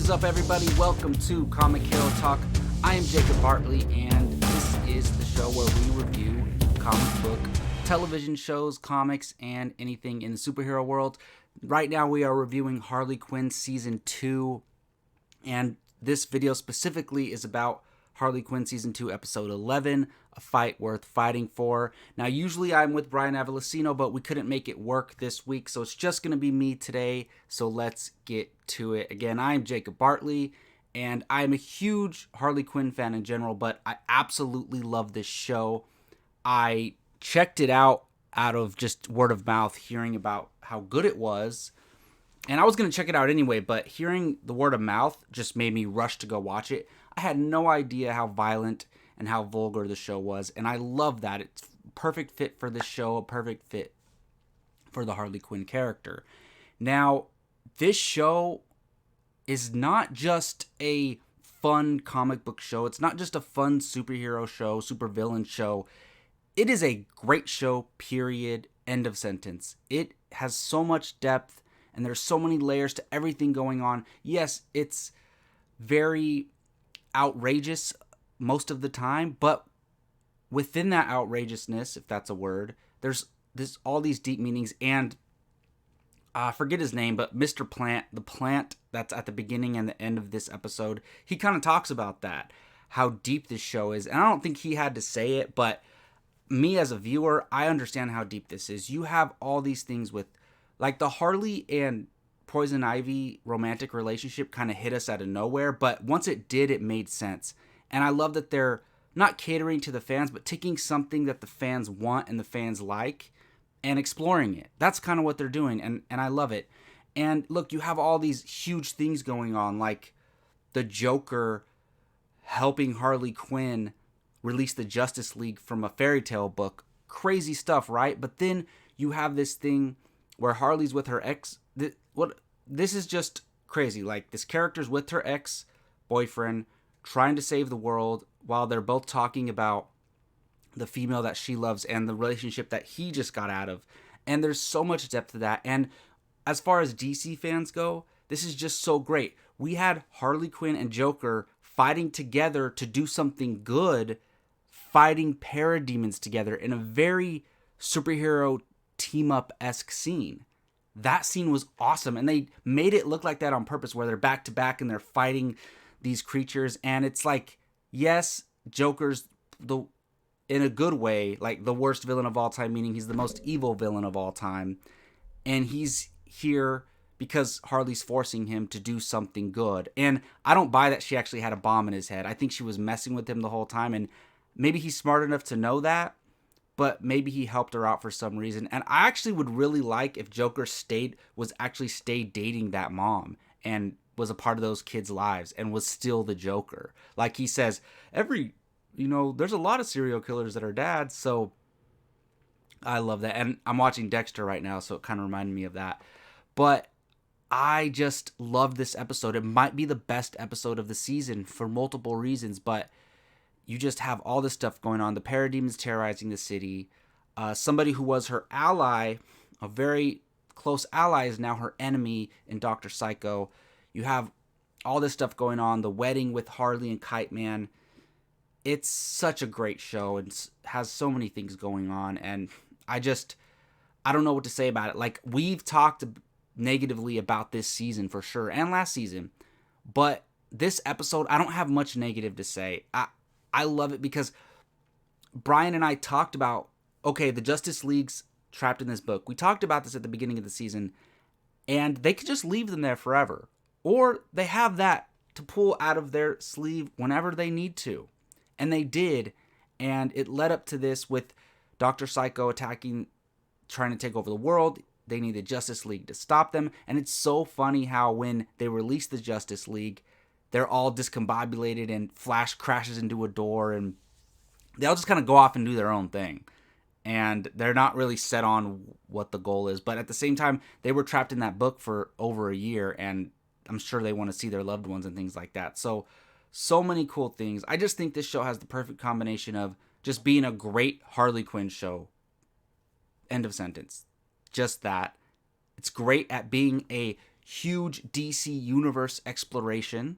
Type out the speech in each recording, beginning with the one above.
is up, everybody? Welcome to Comic Hero Talk. I am Jacob Bartley, and this is the show where we review comic book, television shows, comics, and anything in the superhero world. Right now, we are reviewing Harley Quinn Season 2, and this video specifically is about Harley Quinn Season 2, Episode 11, A Fight Worth Fighting For. Now, usually I'm with Brian Avalosino, but we couldn't make it work this week, so it's just going to be me today, so let's get to it. Again, I'm Jacob Bartley, and I'm a huge Harley Quinn fan in general, but I absolutely love this show. I checked it out of just word of mouth, hearing about how good it was, and I was going to check it out anyway, but hearing the word of mouth just made me rush to go watch it. I had no idea how violent and how vulgar the show was, and I love that. It's a perfect fit for this show, a perfect fit for the Harley Quinn character. Now, this show is not just a fun comic book show. It's not just a fun superhero show, supervillain show. It is a great show, period, end of sentence. It has so much depth, and there's so many layers to everything going on. Yes, it's very outrageous most of the time, but within that outrageousness, if that's a word, there's all these deep meanings. And I forget his name, but Mr. Plant, the plant that's at the beginning and the end of this episode, he kind of talks about that, how deep this show is. And I don't think he had to say it, but me as a viewer, I understand how deep this is. You have all these things with, like, the Harley and Poison Ivy romantic relationship kind of hit us out of nowhere, but once it did, it made sense. And I love that they're not catering to the fans, but taking something that the fans want and the fans like and exploring it. That's kind of what they're doing, and I love it. And look, you have all these huge things going on, like the Joker helping Harley Quinn release the Justice League from a fairy tale book. Crazy stuff, right? But then you have this thing where Harley's with her ex. This is just crazy. Like, this character's with her ex-boyfriend trying to save the world while they're both talking about the female that she loves and the relationship that he just got out of. And there's so much depth to that. And as far as DC fans go, this is just so great. We had Harley Quinn and Joker fighting together to do something good, fighting parademons together in a very superhero team-up-esque scene. That scene was awesome, and they made it look like that on purpose, where they're back to back and they're fighting these creatures. And it's like, yes, Joker's in a good way, like the worst villain of all time, meaning he's the most evil villain of all time, and he's here because Harley's forcing him to do something good. And I don't buy that she actually had a bomb in his head. I think she was messing with him the whole time, and maybe he's smart enough to know that, but maybe he helped her out for some reason. And I actually would really like if Joker stayed dating that mom and was a part of those kids' lives and was still the Joker. Like he says, there's a lot of serial killers that are dads, so I love that. And I'm watching Dexter right now, so it kind of reminded me of that. But I just love this episode. It might be the best episode of the season for multiple reasons, but you just have all this stuff going on. The parademons terrorizing the city. Somebody who was her ally, a very close ally, is now her enemy in Dr. Psycho. You have all this stuff going on. The wedding with Harley and Kite Man. It's such a great show and has so many things going on. And I don't know what to say about it. Like, we've talked negatively about this season for sure, and last season. But this episode, I don't have much negative to say. I love it because Brian and I talked about, okay, the Justice League's trapped in this book. We talked about this at the beginning of the season, and they could just leave them there forever. Or they have that to pull out of their sleeve whenever they need to. And they did, and it led up to this with Dr. Psycho trying to take over the world. They need the Justice League to stop them. And it's so funny how when they release the Justice League, they're all discombobulated and Flash crashes into a door and they all just kind of go off and do their own thing. And they're not really set on what the goal is. But at the same time, they were trapped in that book for over a year, and I'm sure they want to see their loved ones and things like that. So many cool things. I just think this show has the perfect combination of just being a great Harley Quinn show. End of sentence. Just that. It's great at being a huge DC Universe exploration.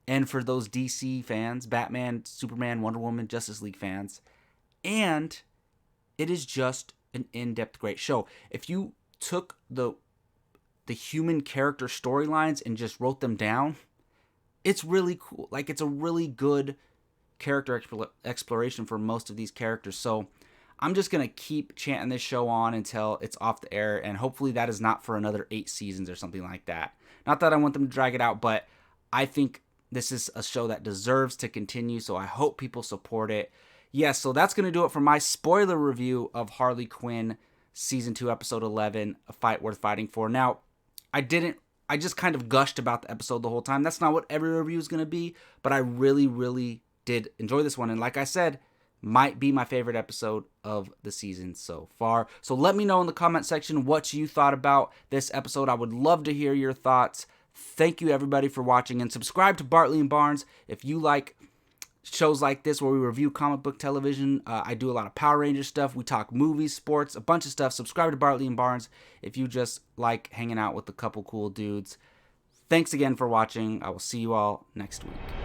And for those DC fans, Batman, Superman, Wonder Woman, Justice League fans. And it is just an in-depth great show. If you took the human character storylines and just wrote them down, it's really cool. Like, it's a really good character exploration for most of these characters. So I'm just going to keep chanting this show on until it's off the air, and hopefully that is not for another 8 seasons or something like that. Not that I want them to drag it out, but I think this is a show that deserves to continue, so I hope people support it. Yes, so that's going to do it for my spoiler review of Harley Quinn Season 2, Episode 11, A Fight Worth Fighting For. Now, I just kind of gushed about the episode the whole time. That's not what every review is going to be, but I really, really did enjoy this one. And like I said, might be my favorite episode of the season so far. So let me know in the comment section what you thought about this episode. I would love to hear your thoughts. Thank you, everybody, for watching, and subscribe to Bartley and Barnes if you like shows like this where we review comic book television. I do a lot of Power Rangers stuff. We talk movies, sports, a bunch of stuff. Subscribe to Bartley and Barnes if you just like hanging out with a couple cool dudes. Thanks again for watching. I will see you all next week.